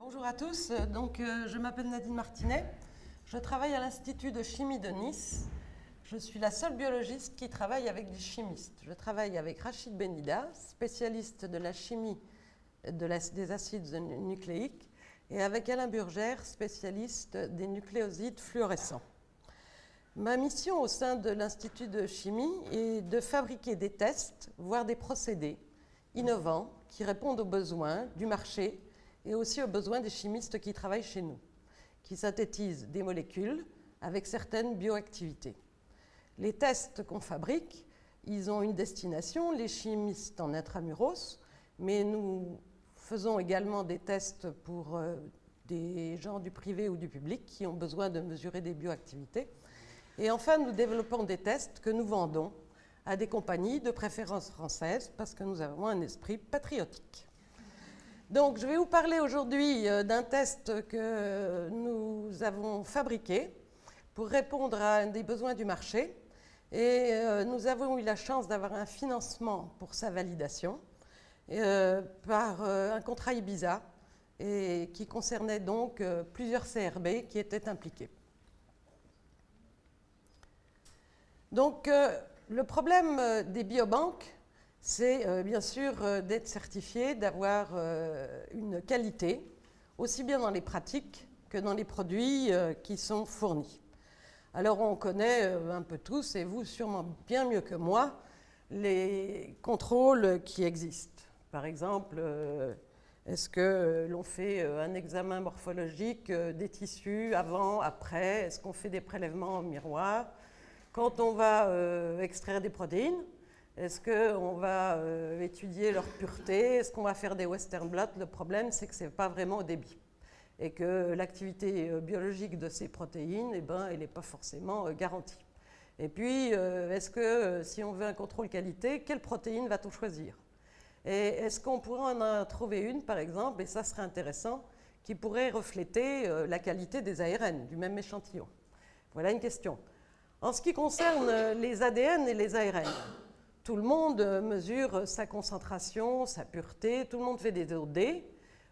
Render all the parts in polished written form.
Bonjour à tous, je m'appelle Nadine Martinet, je travaille à l'Institut de chimie de Nice. Je suis la seule biologiste qui travaille avec des chimistes. Je travaille avec Rachid Benida, spécialiste de la chimie des acides nucléiques, et avec Alain Burgère, spécialiste des nucléosides fluorescents. Ma mission au sein de l'Institut de chimie est de fabriquer des tests, voire des procédés innovants qui répondent aux besoins du marché et aussi aux besoins des chimistes qui travaillent chez nous, qui synthétisent des molécules avec certaines bioactivités. Les tests qu'on fabrique, ils ont une destination, les chimistes en intramuros, mais nous faisons également des tests pour des gens du privé ou du public qui ont besoin de mesurer des bioactivités. Et enfin, nous développons des tests que nous vendons à des compagnies de préférence françaises parce que nous avons un esprit patriotique. Donc, je vais vous parler aujourd'hui d'un test que nous avons fabriqué pour répondre à un des besoins du marché. Et nous avons eu la chance d'avoir un financement pour sa validation par un contrat Ibiza et qui concernait donc plusieurs CRB qui étaient impliqués. Donc, le problème des biobanques, c'est bien sûr d'être certifié, d'avoir une qualité, aussi bien dans les pratiques que dans les produits qui sont fournis. Alors on connaît un peu tous, et vous sûrement bien mieux que moi, les contrôles qui existent. Par exemple, est-ce que l'on fait un examen morphologique des tissus avant, après? Est-ce qu'on fait des prélèvements en miroir? Quand on va extraire des protéines, est-ce qu'on va étudier leur pureté? Est-ce qu'on va faire des western blot? Le problème, c'est que ce n'est pas vraiment au débit. Et que l'activité biologique de ces protéines, elle n'est pas forcément garantie. Et puis, est-ce que si on veut un contrôle qualité, quelle protéine va-t-on choisir? Et est-ce qu'on pourrait en trouver une, par exemple, et ça serait intéressant, qui pourrait refléter la qualité des ARN du même échantillon? Voilà une question. En ce qui concerne les ADN et les ARN, tout le monde mesure sa concentration, sa pureté, tout le monde fait des OD,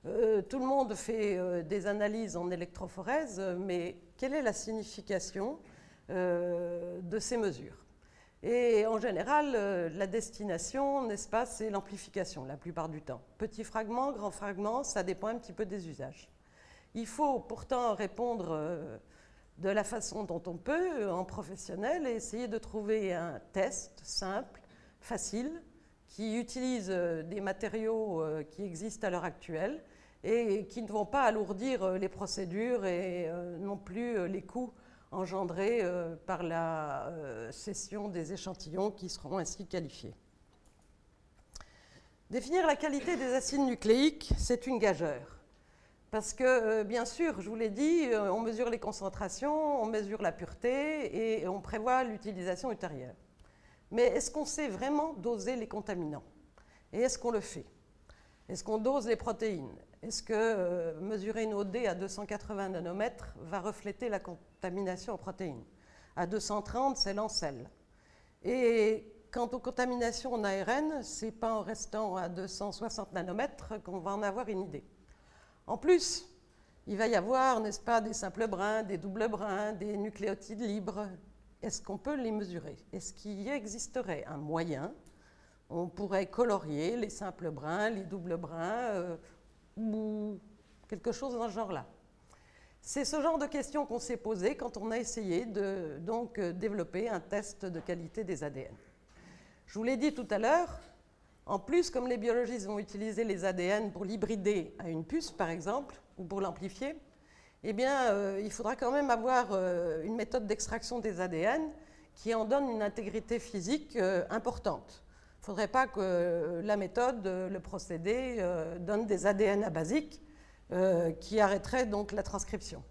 tout le monde fait des analyses en électrophorèse, mais quelle est la signification de ces mesures? Et en général, la destination, n'est-ce pas, c'est l'amplification la plupart du temps. Petits fragments, grands fragments, ça dépend un petit peu des usages. Il faut pourtant répondre de la façon dont on peut en professionnel et essayer de trouver un test simple, facile, qui utilise des matériaux qui existent à l'heure actuelle et qui ne vont pas alourdir les procédures et non plus les coûts engendrés par la cession des échantillons qui seront ainsi qualifiés. Définir la qualité des acides nucléiques, c'est une gageure. Parce que, bien sûr, je vous l'ai dit, on mesure les concentrations, on mesure la pureté et on prévoit l'utilisation ultérieure. Mais est-ce qu'on sait vraiment doser les contaminants? Et est-ce qu'on le fait? Est-ce qu'on dose les protéines? Est-ce que mesurer une OD à 280 nanomètres va refléter la contamination en protéines? À 230, c'est l'ancelle. Et quant aux contaminations en ARN, ce n'est pas en restant à 260 nanomètres qu'on va en avoir une idée. En plus, il va y avoir, n'est-ce pas, des simples brins, des doubles brins, des nucléotides libres. Est-ce qu'on peut les mesurer? Est-ce qu'il existerait un moyen? On pourrait colorier les simples brins, les doubles brins, ou quelque chose dans ce genre-là. C'est ce genre de questions qu'on s'est posées quand on a essayé de développer un test de qualité des ADN. Je vous l'ai dit tout à l'heure, en plus, comme les biologistes vont utiliser les ADN pour l'hybrider à une puce, par exemple, ou pour l'amplifier, eh bien, il faudra quand même avoir une méthode d'extraction des ADN qui en donne une intégrité physique importante. Il ne faudrait pas que la méthode, le procédé, donne des ADN abasiques qui arrêteraient donc la transcription.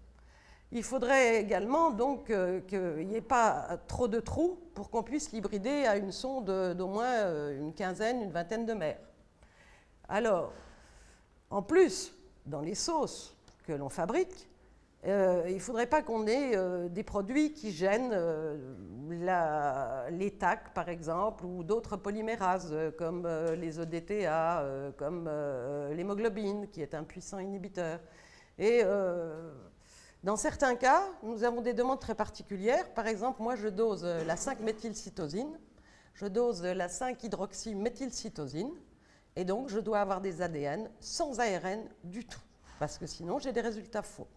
Il faudrait également donc qu'il n'y ait pas trop de trous pour qu'on puisse l'hybrider à une sonde d'au moins une quinzaine, une vingtaine de mères. Alors, en plus, dans les sauces que l'on fabrique, il ne faudrait pas qu'on ait des produits qui gênent les TAC, par exemple, ou d'autres polymérases, comme les EDTA, comme l'hémoglobine, qui est un puissant inhibiteur. Et dans certains cas, nous avons des demandes très particulières. Par exemple, moi, je dose la 5-méthylcytosine, je dose la 5-hydroxyméthylcytosine, et donc je dois avoir des ADN sans ARN du tout, parce que sinon j'ai des résultats faux.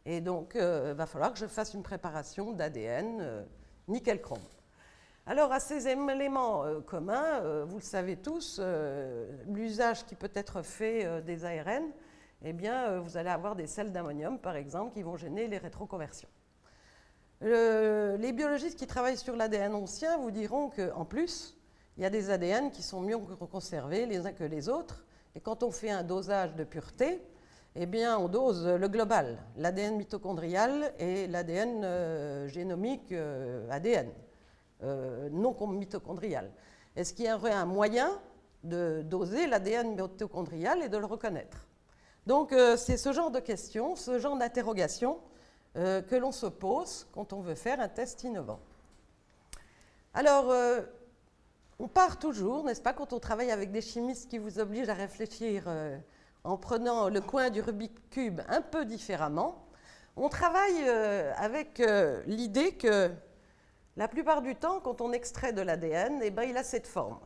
Et donc, il va falloir que je fasse une préparation d'ADN nickel-chrome. Alors, à ces éléments communs, vous le savez tous, l'usage qui peut être fait des ARN, eh bien, vous allez avoir des sels d'ammonium, par exemple, qui vont gêner les rétroconversions. Les biologistes qui travaillent sur l'ADN ancien vous diront qu'en plus, il y a des ADN qui sont mieux conservés les uns que les autres, et quand on fait un dosage de pureté, eh bien, on dose le global, l'ADN mitochondrial et l'ADN génomique ADN, non mitochondrial. Est-ce qu'il y aurait un moyen de doser l'ADN mitochondrial et de le reconnaître? Donc, c'est ce genre de questions, ce genre d'interrogations que l'on se pose quand on veut faire un test innovant. Alors, on part toujours, n'est-ce pas, quand on travaille avec des chimistes qui vous obligent à réfléchir en prenant le coin du Rubik's Cube un peu différemment, on travaille avec l'idée que la plupart du temps, quand on extrait de l'ADN, eh ben, il a cette forme.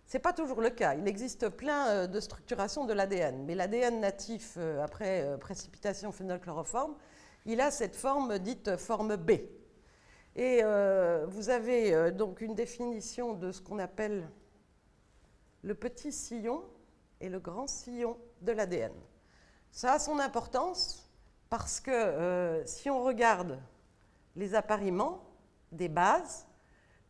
Ce n'est pas toujours le cas. Il existe plein de structurations de l'ADN, mais l'ADN natif, après précipitation phénylchloroforme, il a cette forme dite forme B. Et vous avez donc une définition de ce qu'on appelle le petit sillon et le grand sillon de l'ADN. Ça a son importance parce que si on regarde les appariements des bases,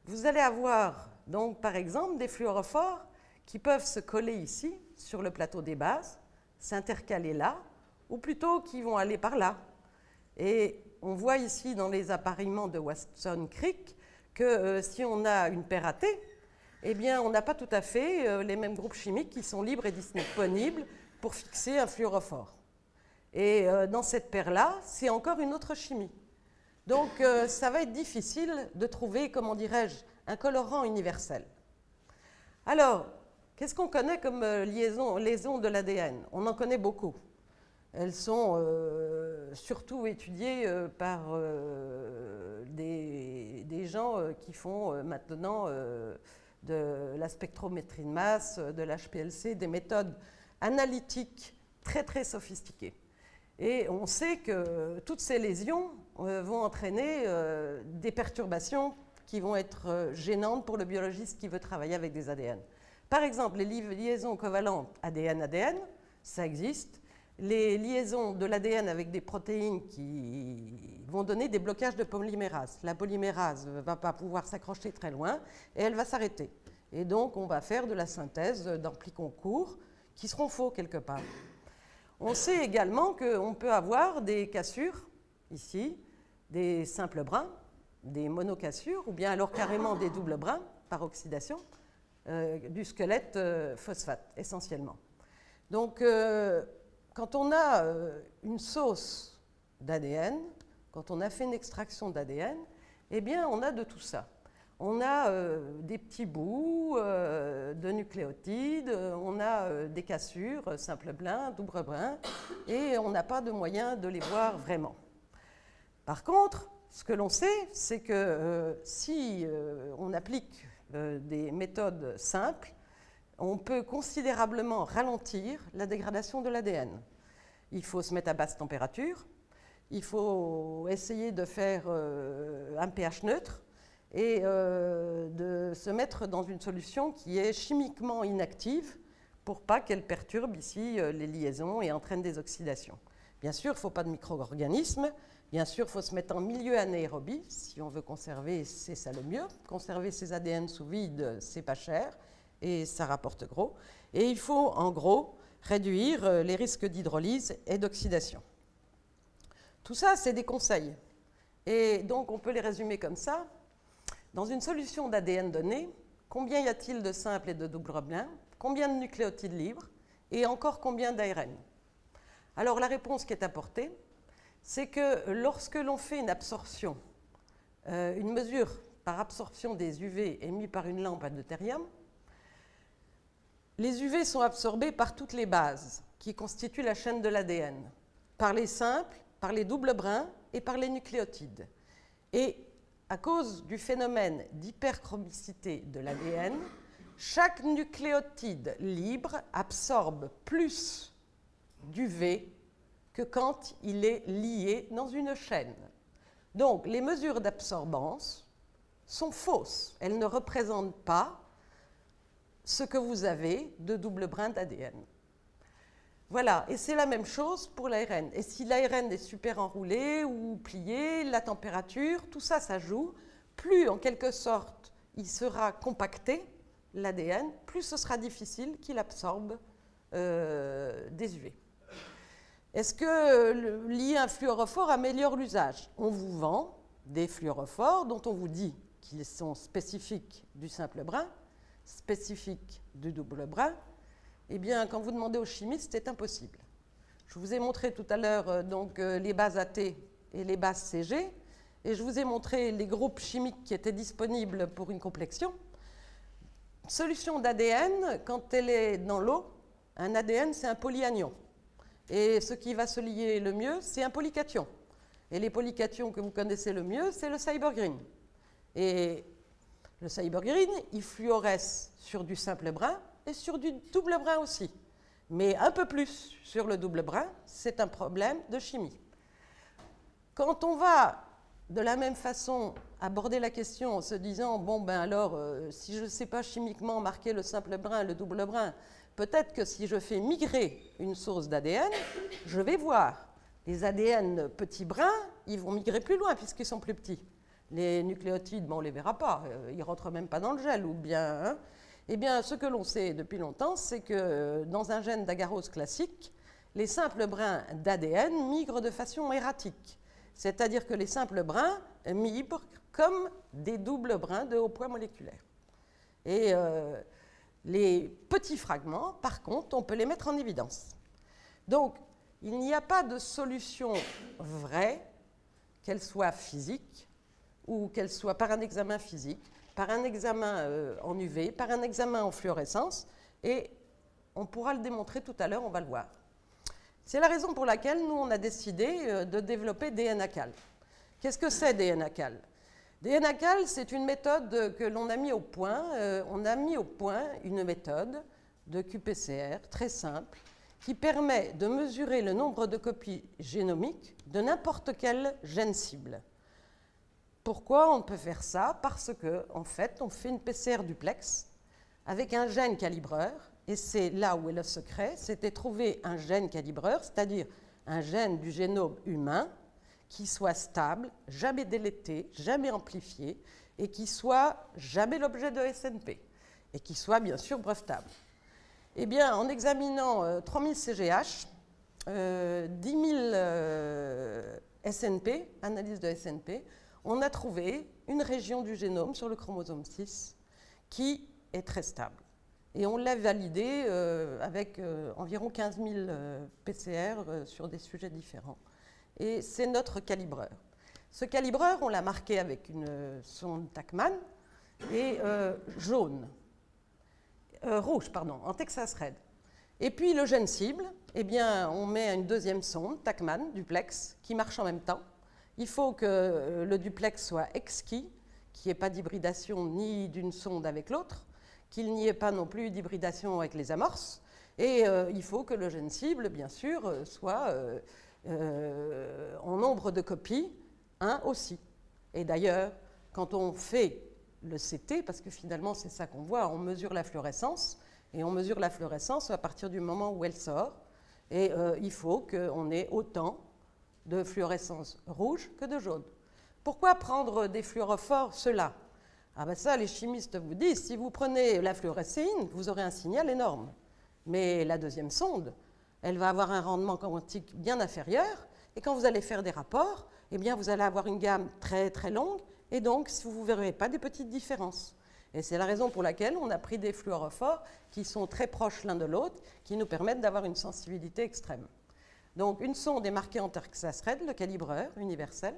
vous allez avoir donc par exemple des fluorophores qui peuvent se coller ici sur le plateau des bases, s'intercaler là, ou plutôt qui vont aller par là. Et on voit ici dans les appariements de Watson-Crick que si on a une paire AT, eh bien, on n'a pas tout à fait les mêmes groupes chimiques qui sont libres et disponibles pour fixer un fluorophore. Et dans cette paire-là, c'est encore une autre chimie. Donc, ça va être difficile de trouver, comment dirais-je, un colorant universel. Alors, qu'est-ce qu'on connaît comme liaison de l'ADN? On en connaît beaucoup. Elles sont surtout étudiées par des gens qui font maintenant de la spectrométrie de masse, de l'HPLC, des méthodes analytiques très très sophistiquées. Et on sait que toutes ces lésions vont entraîner des perturbations qui vont être gênantes pour le biologiste qui veut travailler avec des ADN. Par exemple, les liaisons covalentes ADN-ADN, ça existe. Les liaisons de l'ADN avec des protéines qui vont donner des blocages de polymérase. La polymérase ne va pas pouvoir s'accrocher très loin et elle va s'arrêter. Et donc, on va faire de la synthèse d'amplis concours qui seront faux quelque part. On sait également qu'on peut avoir des cassures, ici, des simples brins, des monocassures, ou bien alors carrément des doubles brins par oxydation, du squelette phosphate essentiellement. Donc, quand on a une sauce d'ADN, quand on a fait une extraction d'ADN, eh bien, on a de tout ça. On a des petits bouts de nucléotides, on a des cassures, simples brins, doubles brins, et on n'a pas de moyen de les voir vraiment. Par contre, ce que l'on sait, c'est que si on applique des méthodes simples, on peut considérablement ralentir la dégradation de l'ADN. Il faut se mettre à basse température, il faut essayer de faire un pH neutre et de se mettre dans une solution qui est chimiquement inactive pour pas qu'elle perturbe ici les liaisons et entraîne des oxydations. Bien sûr, il ne faut pas de micro-organismes, bien sûr, il faut se mettre en milieu anaérobie, si on veut conserver, c'est ça le mieux. Conserver ses ADN sous vide, c'est pas cher et ça rapporte gros. Et il faut, en gros, réduire les risques d'hydrolyse et d'oxydation. Tout ça, c'est des conseils. Et donc, on peut les résumer comme ça. Dans une solution d'ADN donnée, combien y a-t-il de simples et de doubles brins? Combien de nucléotides libres? Et encore combien d'ARN? Alors, la réponse qui est apportée, c'est que lorsque l'on fait une absorption, une mesure par absorption des UV émis par une lampe à deutérium, les UV sont absorbés par toutes les bases qui constituent la chaîne de l'ADN. par les simples, par les doubles brins et par les nucléotides. Et à cause du phénomène d'hyperchromicité de l'ADN, chaque nucléotide libre absorbe plus d'UV que quand il est lié dans une chaîne. Donc, les mesures d'absorbance sont fausses. Elles ne représentent pas ce que vous avez de double brin d'ADN. Voilà, et c'est la même chose pour l'ARN. Et si l'ARN est super enroulé ou plié, la température, tout ça, ça joue. Plus, en quelque sorte, il sera compacté, l'ADN, plus ce sera difficile qu'il absorbe des UV. Est-ce que lier un fluorophore améliore l'usage? On vous vend des fluorophores dont on vous dit qu'ils sont spécifiques du simple brin, spécifiques du double brin. Eh bien, quand vous demandez aux chimistes, c'est impossible. Je vous ai montré tout à l'heure les bases AT et les bases CG, et je vous ai montré les groupes chimiques qui étaient disponibles pour une complexion. Solution d'ADN, quand elle est dans l'eau, un ADN, c'est un polyanion. Et ce qui va se lier le mieux, c'est un polycation. Et les polycations que vous connaissez le mieux, c'est le cybergreen. Et le cybergreen, il fluoresce sur du simple brin et sur du double brin aussi. Mais un peu plus sur le double brin, c'est un problème de chimie. Quand on va de la même façon aborder la question en se disant, bon ben alors, si je ne sais pas chimiquement marquer le simple brin, le double brin, peut-être que si je fais migrer une source d'ADN, je vais voir. Les ADN petits brins, ils vont migrer plus loin puisqu'ils sont plus petits. Les nucléotides, on ne les verra pas, ils ne rentrent même pas dans le gel. Ou bien, hein. Eh bien, ce que l'on sait depuis longtemps, c'est que dans un gène d'agarose classique, les simples brins d'ADN migrent de façon erratique. C'est-à-dire que les simples brins migrent comme des doubles brins de haut poids moléculaire. Et les petits fragments, par contre, on peut les mettre en évidence. Donc, il n'y a pas de solution vraie, qu'elle soit physique ou qu'elle soit par un examen physique, par un examen en UV, par un examen en fluorescence, et on pourra le démontrer tout à l'heure, on va le voir. C'est la raison pour laquelle nous, on a décidé de développer DNACAL. Qu'est-ce que c'est DNACAL? DNACAL, c'est une méthode que l'on a mis au point. On a mis au point une méthode de qPCR très simple qui permet de mesurer le nombre de copies génomiques de n'importe quel gène cible. Pourquoi on peut faire ça? Parce qu'en fait, on fait une PCR duplex avec un gène calibreur, et c'est là où est le secret, c'était trouver un gène calibreur, c'est-à-dire un gène du génome humain qui soit stable, jamais délété, jamais amplifié, et qui soit jamais l'objet de SNP, et qui soit bien sûr brevetable. Eh bien, en examinant 3000 CGH, 10 000 SNP, analyse de SNP, on a trouvé une région du génome sur le chromosome 6 qui est très stable. Et on l'a validé avec environ 15 000 PCR sur des sujets différents. Et c'est notre calibreur. Ce calibreur, on l'a marqué avec une sonde Tachman et rouge, en Texas Red. Et puis le gène cible, eh bien, on met une deuxième sonde, Tachman, duplex, qui marche en même temps. Il faut que le duplex soit exquis, qu'il n'y ait pas d'hybridation ni d'une sonde avec l'autre, qu'il n'y ait pas non plus d'hybridation avec les amorces. Et il faut que le gène cible, bien sûr, soit en nombre de copies, 1 aussi. Et d'ailleurs, quand on fait le CT, parce que finalement c'est ça qu'on voit, on mesure la fluorescence, et on mesure la fluorescence à partir du moment où elle sort, et il faut qu'on ait autant de fluorescence rouge que de jaune. Pourquoi prendre des fluorophores, ceux-là? Ah ben ça, les chimistes vous disent, si vous prenez la fluorescine, vous aurez un signal énorme. Mais la deuxième sonde, elle va avoir un rendement quantique bien inférieur, et quand vous allez faire des rapports, eh bien vous allez avoir une gamme très très longue, et donc vous ne verrez pas des petites différences. Et c'est la raison pour laquelle on a pris des fluorophores qui sont très proches l'un de l'autre, qui nous permettent d'avoir une sensibilité extrême. Donc une sonde est marquée en Texas Red, le calibreur universel,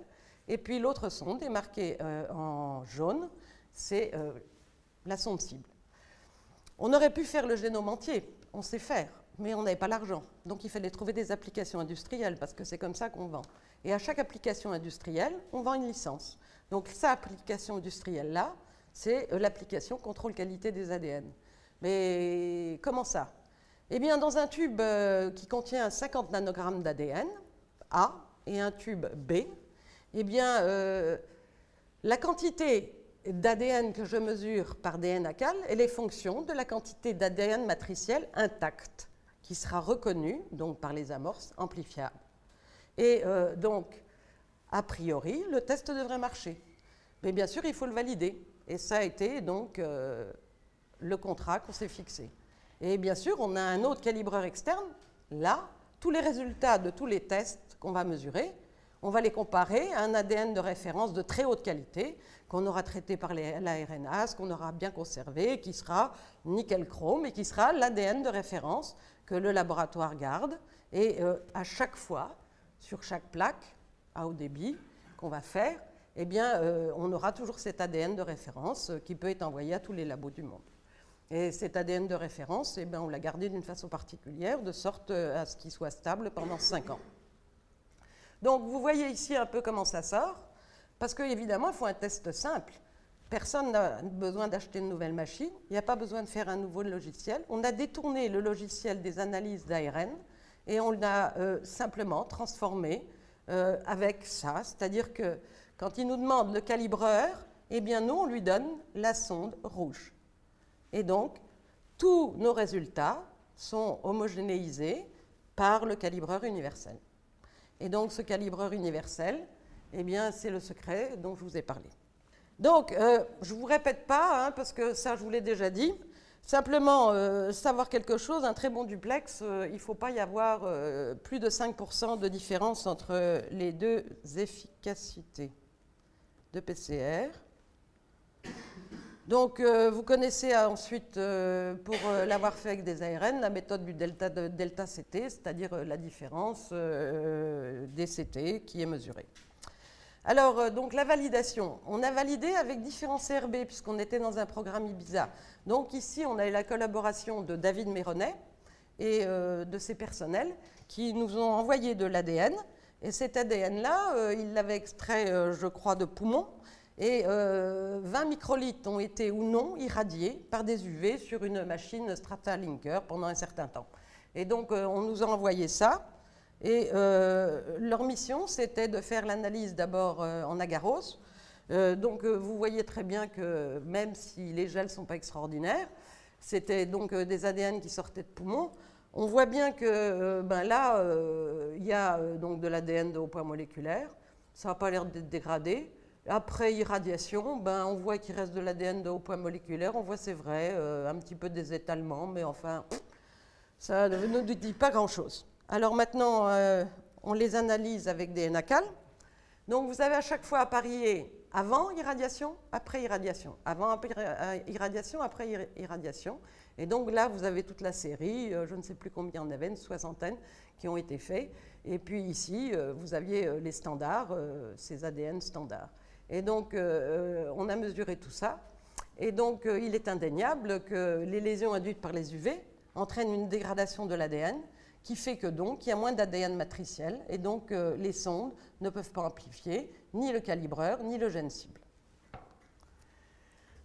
et puis l'autre sonde est marquée en jaune, c'est la sonde cible. On aurait pu faire le génome entier, on sait faire, mais on n'avait pas l'argent. Donc il fallait trouver des applications industrielles, parce que c'est comme ça qu'on vend. Et à chaque application industrielle, on vend une licence. Donc cette application industrielle-là, c'est l'application contrôle qualité des ADN. Mais comment ça? Eh bien, dans un tube qui contient 50 nanogrammes d'ADN, A, et un tube B, eh bien, la quantité d'ADN que je mesure par DNACAL, elle est fonction de la quantité d'ADN matriciel intact, qui sera reconnue donc, par les amorces amplifiables. Et donc, a priori, le test devrait marcher. Mais bien sûr, il faut le valider. Et ça a été donc le contrat qu'on s'est fixé. Et bien sûr, on a un autre calibreur externe. Là, tous les résultats de tous les tests qu'on va mesurer, on va les comparer à un ADN de référence de très haute qualité, qu'on aura traité par l'ARNase, qu'on aura bien conservé, qui sera nickel-chrome et qui sera l'ADN de référence que le laboratoire garde. Et à chaque fois, sur chaque plaque à haut débit qu'on va faire, eh bien, on aura toujours cet ADN de référence qui peut être envoyé à tous les labos du monde. Et cet ADN de référence, eh bien, on l'a gardé d'une façon particulière, de sorte à ce qu'il soit stable pendant 5 ans. Donc, vous voyez ici un peu comment ça sort, parce qu'évidemment, il faut un test simple. Personne n'a besoin d'acheter une nouvelle machine, il n'y a pas besoin de faire un nouveau logiciel. On a détourné le logiciel des analyses d'ARN et on l'a simplement transformé avec ça, c'est-à-dire que quand il nous demande le calibreur, eh bien, nous, on lui donne la sonde rouge. Et donc, tous nos résultats sont homogénéisés par le calibreur universel. Et donc, ce calibreur universel, eh bien, c'est le secret dont je vous ai parlé. Donc, je ne vous répète pas, hein, parce que ça, je vous l'ai déjà dit. Simplement, savoir quelque chose, un très bon duplex, il ne faut pas y avoir plus de 5% de différence entre les deux efficacités de PCR. Donc, vous connaissez ensuite, pour l'avoir fait avec des ARN, la méthode du delta-CT, c'est-à-dire la différence des CT qui est mesurée. Alors, donc la validation. On a validé avec différents CRB, puisqu'on était dans un programme IBISA. Donc ici, on a eu la collaboration de David Méronnet et de ses personnels qui nous ont envoyé de l'ADN. Et cet ADN-là, il l'avait extrait, je crois, de poumons. Et 20 microlitres ont été ou non irradiés par des UV sur une machine StrataLinker pendant un certain temps. Et donc, on nous a envoyé ça. Et leur mission, c'était de faire l'analyse d'abord en agarose. Donc, vous voyez très bien que même si les gels ne sont pas extraordinaires, c'était donc des ADN qui sortaient de poumons. On voit bien que là, il y a donc de l'ADN de haut poids moléculaire. Ça n'a pas l'air d'être dégradé. Après irradiation, on voit qu'il reste de l'ADN de haut poids moléculaire. On voit, c'est vrai, un petit peu des étalements, mais enfin, ça ne nous dit pas grand-chose. Alors maintenant, on les analyse avec des NACAL. Donc vous avez à chaque fois à parier avant irradiation, après irradiation. Avant irradiation, après irradiation. Et donc là, vous avez toute la série, je ne sais plus combien on avait, une soixantaine qui ont été faits. Et puis ici, vous aviez les standards, ces ADN standards. Et donc, on a mesuré tout ça. Et donc, il est indéniable que les lésions induites par les UV entraînent une dégradation de l'ADN qui fait que donc, il y a moins d'ADN matriciel et donc les sondes ne peuvent pas amplifier ni le calibreur ni le gène cible.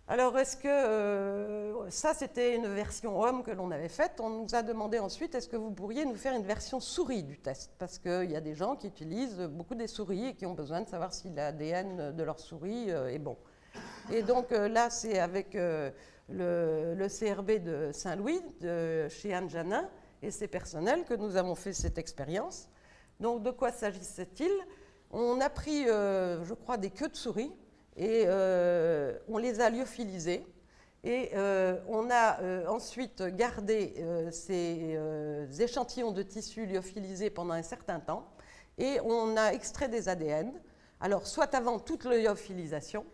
Alors, est-ce que ça, c'était une version homme que l'on avait faite. On nous a demandé ensuite, est-ce que vous pourriez nous faire une version souris du test? Parce qu'il y a des gens qui utilisent beaucoup des souris et qui ont besoin de savoir si l'ADN de leur souris est bon. Et donc là, c'est avec le CRB de Saint-Louis, chez Anne Janin et ses personnels, que nous avons fait cette expérience. Donc, de quoi s'agissait-il? On a pris, je crois, des queues de souris, et on les a lyophilisés. Et on a ensuite gardé ces échantillons de tissus lyophilisés pendant un certain temps. Et on a extrait des ADN, alors soit avant toute lyophilisation,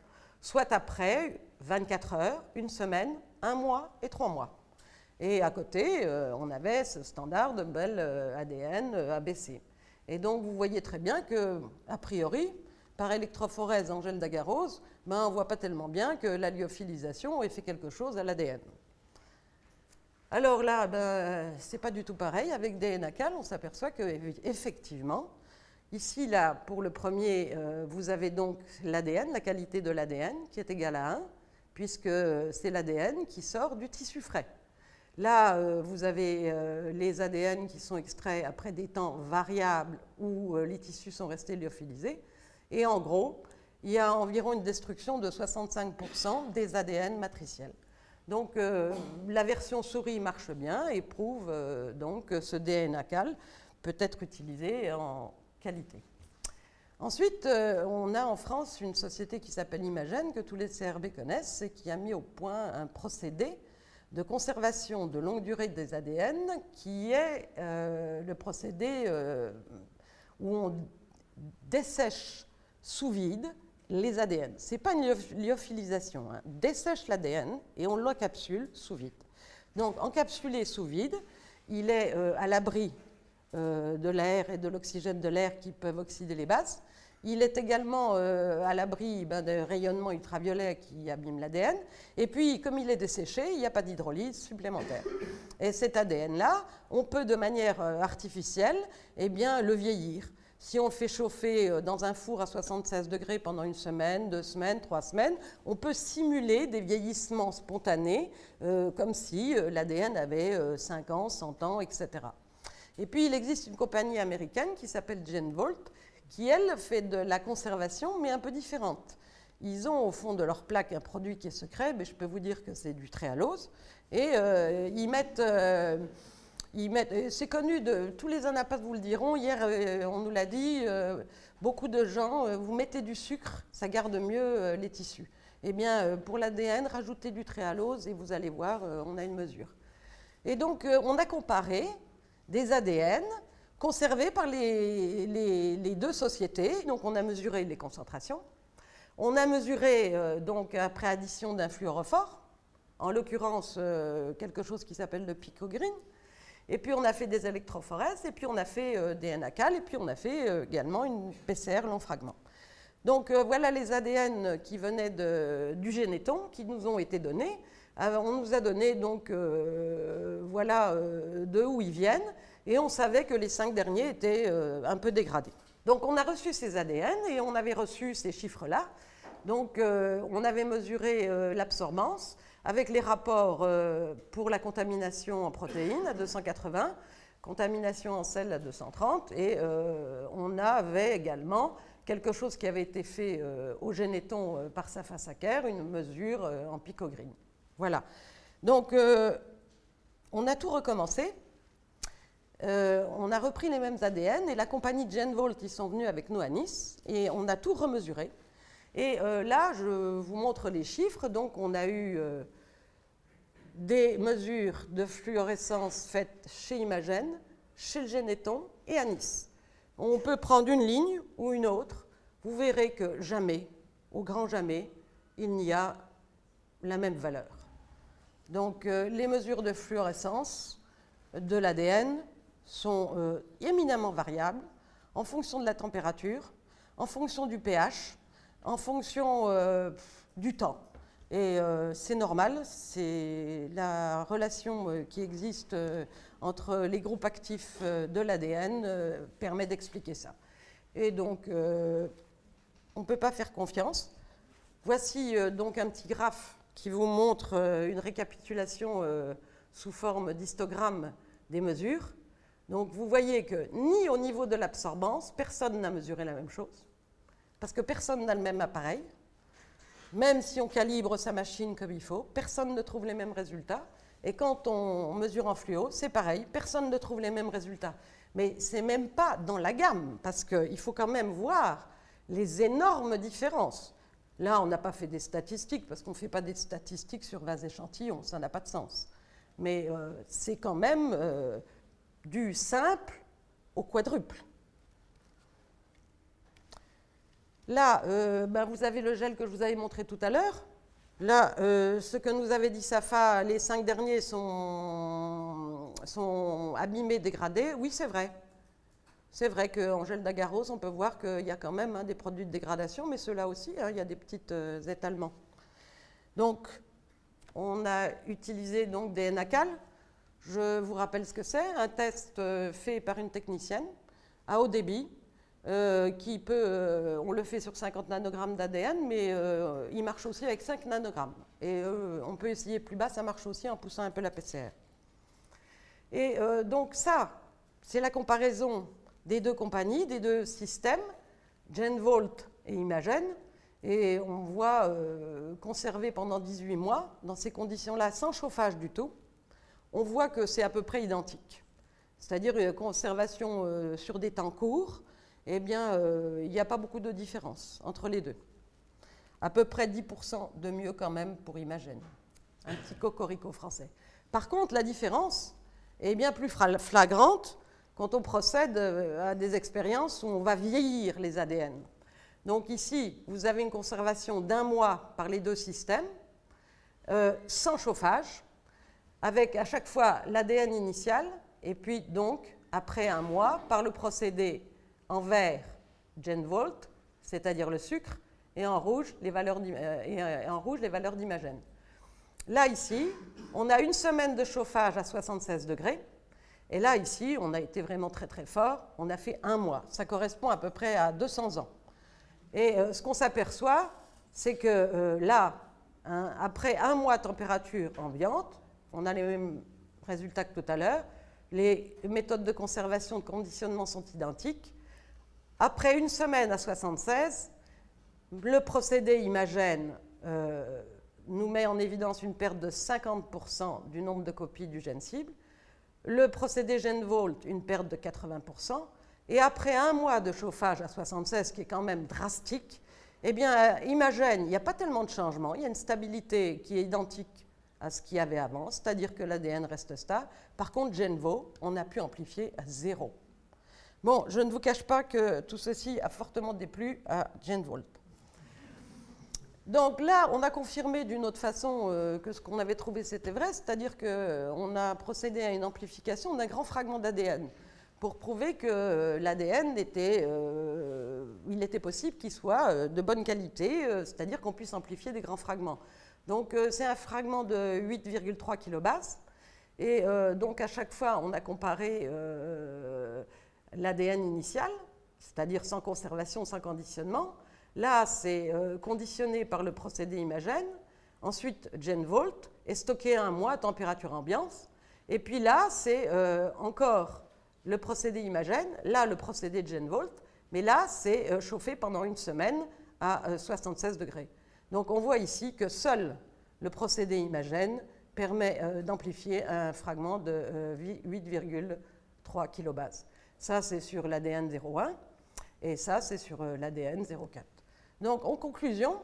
soit après 24 heures, une semaine, 1 mois et 3 mois. Et à côté, on avait ce standard de bel ADN ABC. Et donc, vous voyez très bien que, a priori, par électrophorèse en gel d'agarose, on ne voit pas tellement bien que la lyophilisation ait fait quelque chose à l'ADN. Alors là, c'est pas du tout pareil. Avec DNACAL, on s'aperçoit qu'effectivement, ici, là, pour le premier, vous avez donc l'ADN, la qualité de l'ADN, qui est égale à 1, puisque c'est l'ADN qui sort du tissu frais. Là, vous avez les ADN qui sont extraits après des temps variables où les tissus sont restés lyophilisés. Et en gros, il y a environ une destruction de 65% des ADN matriciels. Donc, la version souris marche bien et prouve donc que ce DNACAL peut être utilisé en qualité. Ensuite, on a en France une société qui s'appelle Imagen, que tous les CRB connaissent, et qui a mis au point un procédé de conservation de longue durée des ADN, qui est le procédé où on dessèche sous vide les ADN. Ce n'est pas une lyophilisation, hein. Dessèche l'ADN et on l'encapsule sous vide. Donc, encapsulé sous vide, il est à l'abri de l'air et de l'oxygène de l'air qui peuvent oxyder les bases. Il est également à l'abri de rayonnements ultraviolets qui abîment l'ADN. Et puis, comme il est desséché, il n'y a pas d'hydrolyse supplémentaire. Et cet ADN-là, on peut de manière artificielle le vieillir. Si on le fait chauffer dans un four à 76 degrés pendant 1 semaine, 2 semaines, 3 semaines, on peut simuler des vieillissements spontanés, comme si l'ADN avait 5 ans, 100 ans, etc. Et puis, il existe une compagnie américaine qui s'appelle GenVault, qui, elle, fait de la conservation, mais un peu différente. Ils ont au fond de leur plaque un produit qui est secret, mais je peux vous dire que c'est du tréhalose, et ils mettent c'est connu, tous les anapathes vous le diront, hier on nous l'a dit, beaucoup de gens, vous mettez du sucre, ça garde mieux les tissus. Eh bien, pour l'ADN, rajoutez du tréhalose et vous allez voir, on a une mesure. Et donc, on a comparé des ADN conservés par les deux sociétés. Donc, on a mesuré les concentrations. On a mesuré, donc, après addition d'un fluorophore, en l'occurrence, quelque chose qui s'appelle le picogreen. Et puis, on a fait des électrophorèses, et puis on a fait des NACAL, et puis on a fait également une PCR long fragment. Donc, voilà les ADN qui venaient du généton, qui nous ont été donnés. On nous a donné, donc, voilà de où ils viennent, et on savait que les 5 derniers étaient un peu dégradés. Donc, on a reçu ces ADN, et on avait reçu ces chiffres-là. Donc, on avait mesuré l'absorbance, avec les rapports pour la contamination en protéines à 280, contamination en sel à 230, et on avait également quelque chose qui avait été fait au généton par Safa Saker, une mesure en picogreen. Voilà. Donc, on a tout recommencé. On a repris les mêmes ADN, et la compagnie GenVault, ils sont venus avec nous à Nice, et on a tout remesuré. Et là, je vous montre les chiffres. Donc, on a eu des mesures de fluorescence faites chez Imagen, chez le Généton et à Nice. On peut prendre une ligne ou une autre. Vous verrez que jamais, au grand jamais, il n'y a la même valeur. Donc, les mesures de fluorescence de l'ADN sont éminemment variables en fonction de la température, en fonction du pH, en fonction du temps. Et c'est normal, c'est la relation qui existe entre les groupes actifs de l'ADN permet d'expliquer ça. Et donc, on ne peut pas faire confiance. Voici donc un petit graphe qui vous montre une récapitulation sous forme d'histogramme des mesures. Donc, vous voyez que ni au niveau de l'absorbance, personne n'a mesuré la même chose, parce que personne n'a le même appareil. Même si on calibre sa machine comme il faut, personne ne trouve les mêmes résultats. Et quand on mesure en fluo, c'est pareil, personne ne trouve les mêmes résultats. Mais ce n'est même pas dans la gamme, parce qu'il faut quand même voir les énormes différences. Là, on n'a pas fait des statistiques, parce qu'on ne fait pas des statistiques sur 20 échantillons, ça n'a pas de sens. Mais c'est quand même du simple au quadruple. Là, vous avez le gel que je vous avais montré tout à l'heure. Là, ce que nous avait dit Safa, les 5 derniers sont abîmés, dégradés. Oui, c'est vrai. C'est vrai qu'en gel d'agarose, on peut voir qu'il y a quand même des produits de dégradation, mais ceux-là aussi, il y a des petits étalements. Donc, on a utilisé donc, des NACAL Je vous rappelle ce que c'est, un test fait par une technicienne à haut débit, qui peut, on le fait sur 50 nanogrammes d'ADN, mais il marche aussi avec 5 nanogrammes. Et on peut essayer plus bas, ça marche aussi en poussant un peu la PCR. Et donc ça, c'est la comparaison des deux compagnies, des deux systèmes, GenVolt et Imagen. Et on voit conserver pendant 18 mois, dans ces conditions-là, sans chauffage du tout, on voit que c'est à peu près identique. C'est-à-dire une conservation sur des temps courts, eh bien, il n'y a pas beaucoup de différence entre les deux. À peu près 10% de mieux quand même pour Imagen. Un petit cocorico français. Par contre, la différence est bien plus flagrante quand on procède à des expériences où on va vieillir les ADN. Donc ici, vous avez une conservation d'1 mois par les deux systèmes, sans chauffage, avec à chaque fois l'ADN initial, et puis donc, après 1 mois, par le procédé en vert GenVolt, c'est-à-dire le sucre, et en rouge les valeurs d'Imagen. Là, ici, on a 1 semaine de chauffage à 76 degrés, et là, ici, on a été vraiment très très fort, on a fait 1 mois. Ça correspond à peu près à 200 ans. Et ce qu'on s'aperçoit, c'est que là, après 1 mois de température ambiante, on a les mêmes résultats que tout à l'heure. Les méthodes de conservation, de conditionnement sont identiques. Après 1 semaine à 76, le procédé Imagen nous met en évidence une perte de 50% du nombre de copies du gène cible. Le procédé GenVolt, une perte de 80%. Et après 1 mois de chauffage à 76, qui est quand même drastique, eh bien, Imagen, il n'y a pas tellement de changement. Il y a une stabilité qui est identique à ce qu'il y avait avant, c'est-à-dire que l'ADN reste stable. Par contre, GenVo, on a pu amplifier à 0. Bon, je ne vous cache pas que tout ceci a fortement déplu à GenVolt. Donc là, on a confirmé d'une autre façon que ce qu'on avait trouvé, c'était vrai, c'est-à-dire qu'on a procédé à une amplification d'un grand fragment d'ADN pour prouver que l'ADN il était possible qu'il soit de bonne qualité, c'est-à-dire qu'on puisse amplifier des grands fragments. Donc c'est un fragment de 8,3 kilobases, et donc à chaque fois, on a comparé l'ADN initial, c'est-à-dire sans conservation, sans conditionnement. Là, c'est conditionné par le procédé Imagen, ensuite GenVolt, et stocké 1 mois à température ambiante. Et puis là, c'est encore le procédé Imagen, là, le procédé GenVolt, mais là, c'est chauffé pendant 1 semaine à 76 degrés. Donc, on voit ici que seul le procédé Imagen permet d'amplifier un fragment de 8,3 kilobases. Ça, c'est sur l'ADN 0,1 et ça, c'est sur l'ADN 0,4. Donc, en conclusion,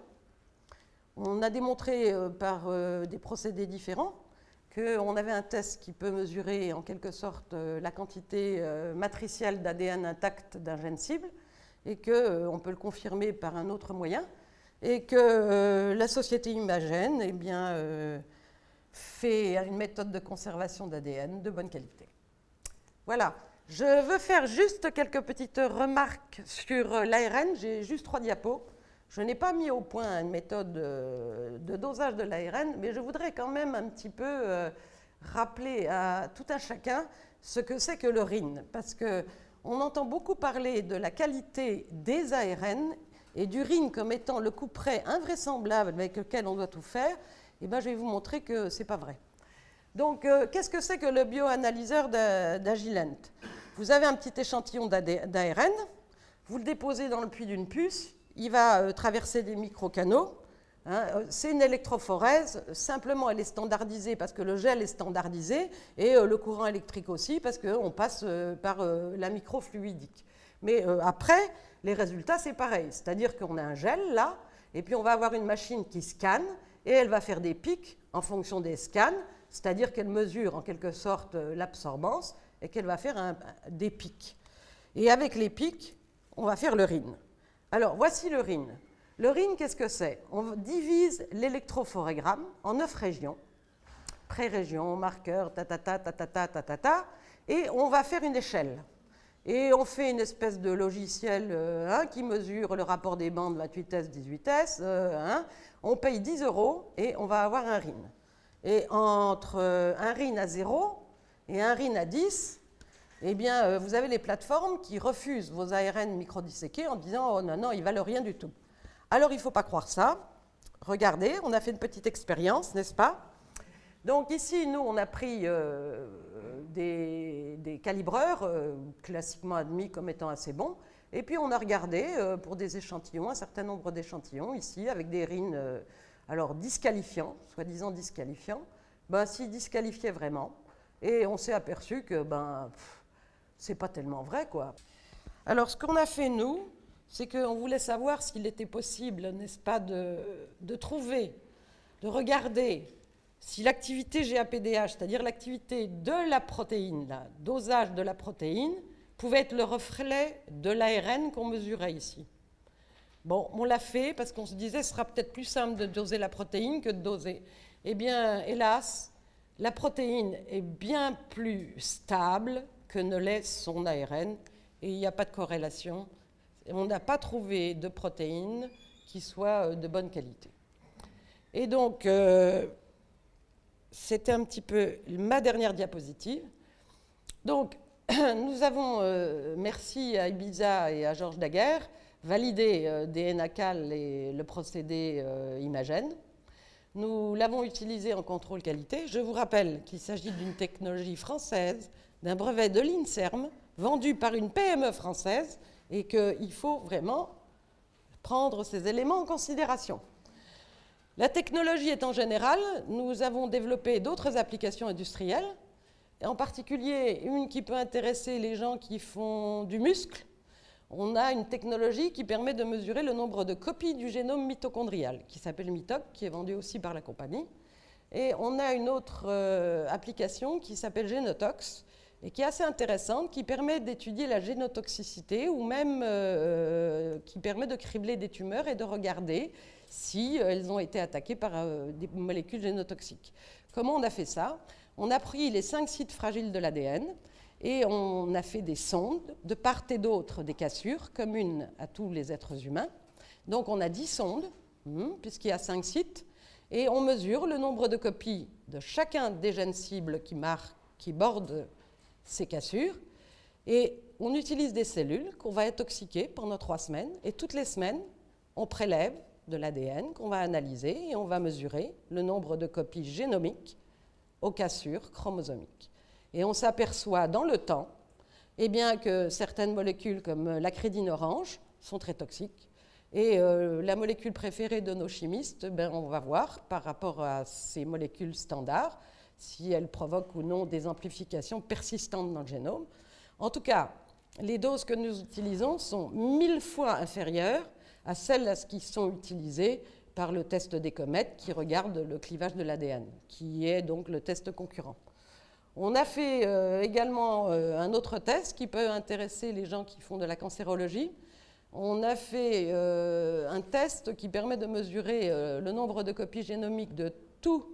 on a démontré par des procédés différents qu'on avait un test qui peut mesurer en quelque sorte la quantité matricielle d'ADN intact d'un gène cible et qu'on peut le confirmer par un autre moyen et que la société Imagen eh bien, fait une méthode de conservation d'ADN de bonne qualité. Voilà. Je veux faire juste quelques petites remarques sur l'ARN. J'ai juste 3 diapos. Je n'ai pas mis au point une méthode de dosage de l'ARN, mais je voudrais quand même un petit peu rappeler à tout un chacun ce que c'est que le RIN, parce qu'on entend beaucoup parler de la qualité des ARN et du RIN comme étant le couperet invraisemblable avec lequel on doit tout faire. Et bien, je vais vous montrer que ce n'est pas vrai. Donc, qu'est-ce que c'est que le bioanalyseur d'Agilent? Vous avez un petit échantillon d'ARN, vous le déposez dans le puits d'une puce, il va traverser des microcanaux. Hein, c'est une électrophorèse, simplement elle est standardisée parce que le gel est standardisé et le courant électrique aussi parce qu'on passe par la microfluidique. Mais après, les résultats c'est pareil, c'est-à-dire qu'on a un gel là et puis on va avoir une machine qui scanne et elle va faire des pics en fonction des scans, c'est-à-dire qu'elle mesure en quelque sorte l'absorbance et qu'elle va faire des pics. Et avec les pics, on va faire le RIN. Alors, voici le RIN. Le RIN, qu'est-ce que c'est? On divise l'électrophorégramme en 9 régions. Pré-région, marqueur, et on va faire une échelle. Et on fait une espèce de logiciel qui mesure le rapport des bandes 28S, 18S. On paye 10 € et on va avoir un RIN. Et entre un RIN à 0 et un RIN à 10, eh bien, vous avez les plateformes qui refusent vos ARN microdisséqués en disant « Oh non, non, ils ne valent rien du tout ». Alors, il ne faut pas croire ça. Regardez, on a fait une petite expérience, n'est-ce pas? Donc ici, nous, on a pris des calibreurs classiquement admis comme étant assez bons, et puis on a regardé pour des échantillons, un certain nombre d'échantillons ici, avec des RIN alors disqualifiants, soi-disant disqualifiants, ben, s'ils disqualifiaient vraiment, et on s'est aperçu que c'est pas tellement vrai, quoi. Alors ce qu'on a fait, nous, c'est qu'on voulait savoir s'il était possible, n'est-ce pas, de trouver, de regarder si l'activité GAPDH, c'est-à-dire l'activité de la protéine, le dosage de la protéine, pouvait être le reflet de l'ARN qu'on mesurait ici. Bon, on l'a fait parce qu'on se disait ce sera peut-être plus simple de doser la protéine que de doser. Eh bien, hélas, la protéine est bien plus stable que ne l'est son ARN et il n'y a pas de corrélation. On n'a pas trouvé de protéines qui soient de bonne qualité. Et donc, c'était un petit peu ma dernière diapositive. Donc, nous avons, merci à Ibiza et à Georges Daguerre, validé DNACAL et le procédé Imagen. Nous l'avons utilisé en contrôle qualité. Je vous rappelle qu'il s'agit d'une technologie française, d'un brevet de l'INSERM, vendu par une PME française, et qu'il faut vraiment prendre ces éléments en considération. La technologie étant générale, nous avons développé d'autres applications industrielles, en particulier une qui peut intéresser les gens qui font du muscle. On a une technologie qui permet de mesurer le nombre de copies du génome mitochondrial, qui s'appelle Mitoc, qui est vendue aussi par la compagnie. Et on a une autre application qui s'appelle Génotox, et qui est assez intéressante, qui permet d'étudier la génotoxicité, ou même qui permet de cribler des tumeurs et de regarder si elles ont été attaquées par des molécules génotoxiques. Comment on a fait ça? On a pris les 5 sites fragiles de l'ADN et on a fait des sondes de part et d'autre des cassures communes à tous les êtres humains. Donc on a 10 sondes, puisqu'il y a 5 sites, et on mesure le nombre de copies de chacun des gènes cibles qui bordent ces cassures. Et on utilise des cellules qu'on va intoxiquer pendant 3 semaines, et toutes les semaines, on prélève de l'ADN qu'on va analyser et on va mesurer le nombre de copies génomiques aux cassures chromosomiques. Et on s'aperçoit dans le temps eh bien, que certaines molécules comme l'acridine orange sont très toxiques. Et la molécule préférée de nos chimistes, on va voir par rapport à ces molécules standards si elles provoquent ou non des amplifications persistantes dans le génome. En tout cas, les doses que nous utilisons sont 1000 fois inférieures à celles qui sont utilisées par le test des comètes qui regarde le clivage de l'ADN, qui est donc le test concurrent. On a fait également un autre test qui peut intéresser les gens qui font de la cancérologie. On a fait un test qui permet de mesurer le nombre de copies génomiques de tous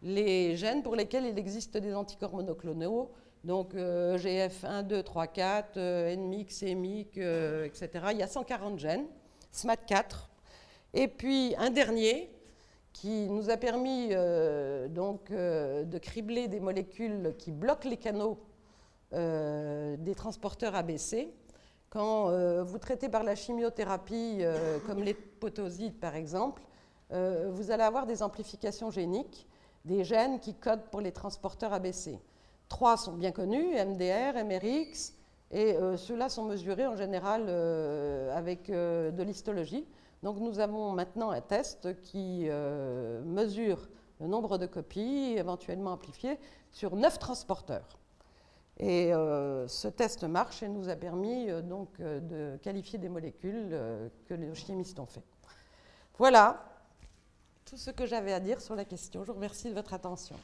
les gènes pour lesquels il existe des anticorps monoclonaux, donc GF1, 2, 3, 4, NMYC, CMYC, etc. Il y a 140 gènes, SMAD4. Et puis un dernier qui nous a permis de cribler des molécules qui bloquent les canaux des transporteurs ABC. Quand vous traitez par la chimiothérapie, comme l'hépatosite par exemple, vous allez avoir des amplifications géniques des gènes qui codent pour les transporteurs ABC. 3 sont bien connus, MDR, MRX, et ceux-là sont mesurés en général avec de l'histologie. Donc nous avons maintenant un test qui mesure le nombre de copies éventuellement amplifiées sur 9 transporteurs. Et ce test marche et nous a permis donc de qualifier des molécules que les chimistes ont fait. Voilà tout ce que j'avais à dire sur la question. Je vous remercie de votre attention.